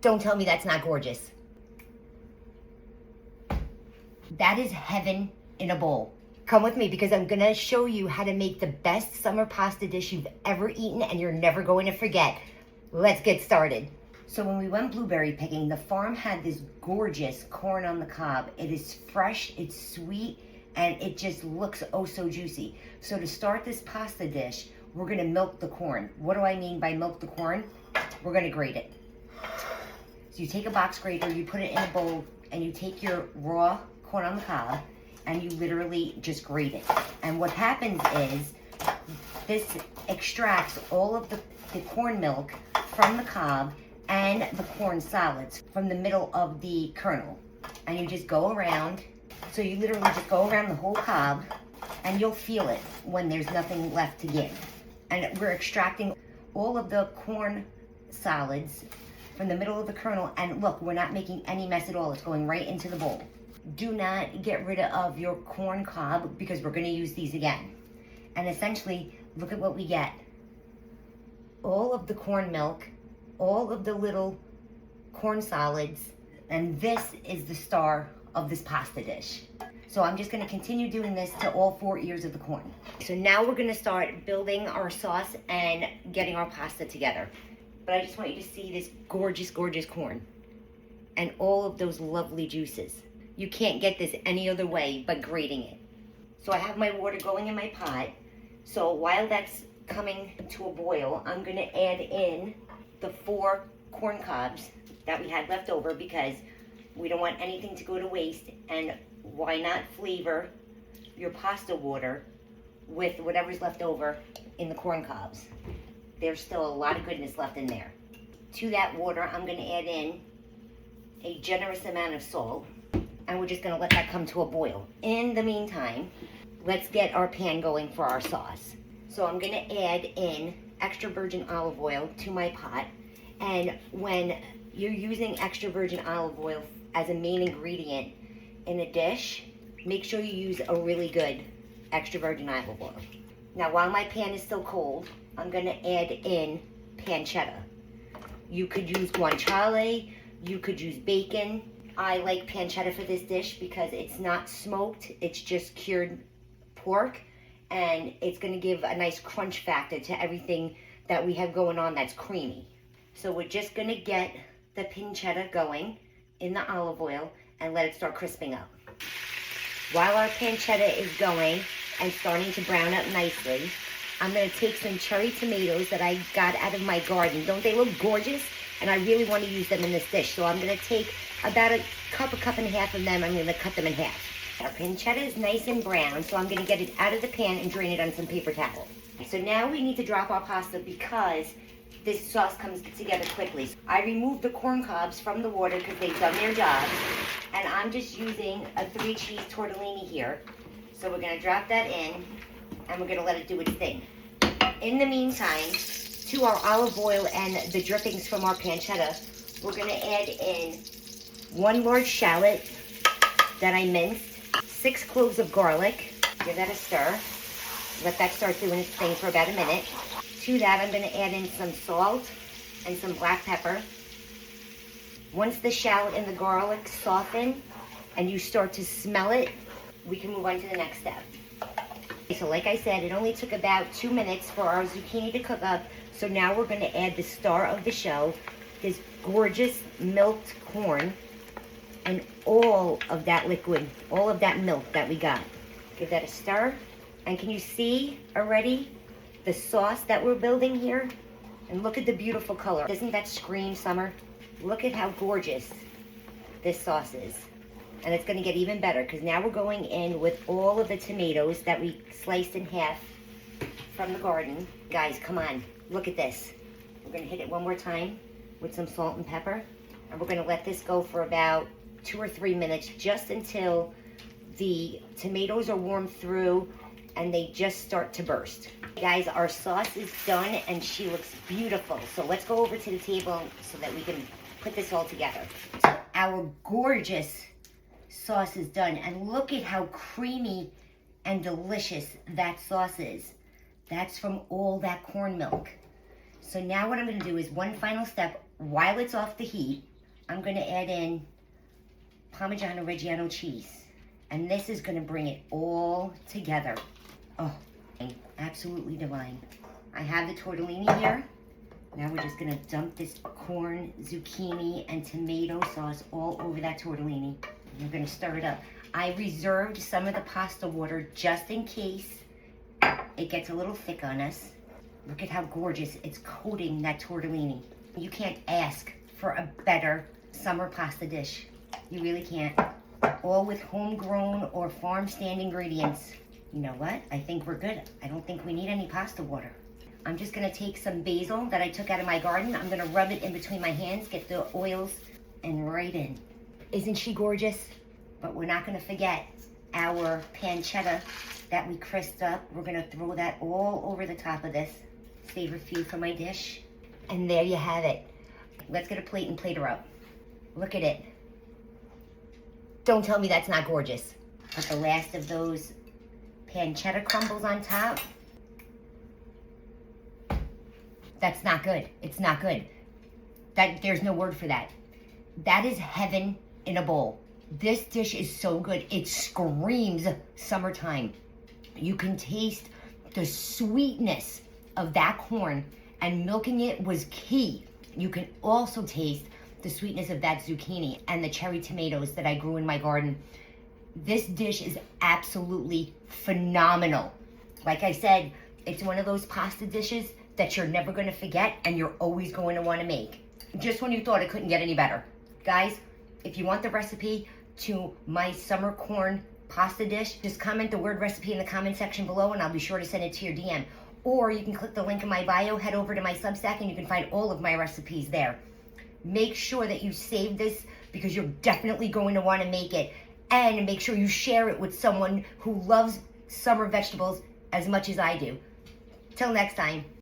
Don't tell me that's not gorgeous. That is heaven in a bowl. Come with me because I'm gonna show you how to make the best summer pasta dish you've ever eaten and you're never going to forget. Let's get started. So when we went blueberry picking, the farm had this gorgeous corn on the cob. It is fresh, it's sweet, and it just looks oh so juicy. So to start this pasta dish, we're gonna milk the corn. What do I mean by milk the corn? We're gonna grate it. So you take a box grater, you put it in a bowl, and you take your raw corn on the cob, and you literally just grate it. And what happens is, this extracts all of the corn milk from the cob and the corn solids from the middle of the kernel. And you just go around, so you literally just go around the whole cob, and you'll feel it when there's nothing left to give. And we're extracting all of the corn solids from the middle of the kernel, and look, we're not making any mess at all. It's going right into the bowl. Do not get rid of your corn cob because we're gonna use these again. And essentially, look at what we get. All of the corn milk, all of the little corn solids, and this is the star of this pasta dish. So I'm just gonna continue doing this to all 4 ears of the corn. So now we're gonna start building our sauce and getting our pasta together. But I just want you to see this gorgeous, gorgeous corn and all of those lovely juices. You can't get this any other way but grating it. So I have my water going in my pot. So while that's coming to a boil, I'm gonna add in the 4 corn cobs that we had left over because we don't want anything to go to waste. And why not flavor your pasta water with whatever's left over in the corn cobs? There's still a lot of goodness left in there. To that water, I'm gonna add in a generous amount of salt, and we're just gonna let that come to a boil. In the meantime, let's get our pan going for our sauce. So I'm gonna add in extra virgin olive oil to my pot, and when you're using extra virgin olive oil as a main ingredient in a dish, make sure you use a really good extra virgin olive oil. Now while my pan is still cold, I'm gonna add in pancetta. You could use guanciale, you could use bacon. I like pancetta for this dish because it's not smoked, it's just cured pork, and it's gonna give a nice crunch factor to everything that we have going on that's creamy. So we're just gonna get the pancetta going in the olive oil and let it start crisping up. While our pancetta is going and starting to brown up nicely, I'm gonna take some cherry tomatoes that I got out of my garden. Don't they look gorgeous? And I really wanna use them in this dish. So I'm gonna take about a cup and a half of them. I'm gonna cut them in half. Our pancetta is nice and brown, so I'm gonna get it out of the pan and drain it on some paper towel. So now we need to drop our pasta because this sauce comes together quickly. I removed the corn cobs from the water because they've done their job. And I'm just using a 3-cheese tortellini here. So we're gonna drop that in and we're gonna let it do its thing. In the meantime, to our olive oil and the drippings from our pancetta, we're gonna add in 1 large shallot that I minced, 6 cloves of garlic. Give that a stir. Let that start doing its thing for about a minute. To that, I'm gonna add in some salt and some black pepper. Once the shallot and the garlic soften and you start to smell it, we can move on to the next step. So like I said, it only took about 2 minutes for our zucchini to cook up. So now we're gonna add the star of the show, this gorgeous milked corn, and all of that liquid, all of that milk that we got. Give that a stir. And can you see already the sauce that we're building here? And look at the beautiful color. Doesn't that scream summer? Look at how gorgeous this sauce is. And it's gonna get even better because now we're going in with all of the tomatoes that we sliced in half from the garden. Guys, come on, look at this. We're gonna hit it one more time with some salt and pepper. And we're gonna let this go for about 2 or 3 minutes, just until the tomatoes are warmed through and they just start to burst. Guys, our sauce is done and she looks beautiful. So let's go over to the table so that we can put this all together. So our gorgeous sauce is done, and look at how creamy and delicious that sauce is. That's from all that corn milk. So now what I'm gonna do is one final step while it's off the heat. I'm gonna add in Parmigiano Reggiano cheese. And this is gonna bring it all together. Oh, absolutely divine. I have the tortellini here. Now we're just gonna dump this corn, zucchini, and tomato sauce all over that tortellini. And we're gonna stir it up. I reserved some of the pasta water just in case it gets a little thick on us. Look at how gorgeous it's coating that tortellini. You can't ask for a better summer pasta dish. You really can't. All with homegrown or farm stand ingredients. You know what? I think we're good. I don't think we need any pasta water. I'm just gonna take some basil that I took out of my garden. I'm gonna rub it in between my hands, get the oils, and right in. Isn't she gorgeous? But we're not gonna forget our pancetta that we crisped up. We're gonna throw that all over the top of this. Save a few for my dish. And there you have it. Let's get a plate and plate her up. Look at it. Don't tell me that's not gorgeous. Put the last of those pancetta crumbles on top. That's not good. It's not good. There's no word for that. That is heaven in a bowl. This dish is so good. It screams summertime. You can taste the sweetness of that corn, and milking it was key. You can also taste the sweetness of that zucchini and the cherry tomatoes that I grew in my garden. This dish is absolutely phenomenal. Like I said, it's one of those pasta dishes that you're never gonna forget and you're always going to wanna make. Just when you thought it couldn't get any better. Guys, if you want the recipe to my summer corn pasta dish, just comment the word recipe in the comment section below and I'll be sure to send it to your DM. Or you can click the link in my bio, head over to my Substack, and you can find all of my recipes there. Make sure that you save this because you're definitely going to want to make it. And make sure you share it with someone who loves summer vegetables as much as I do. Till next time.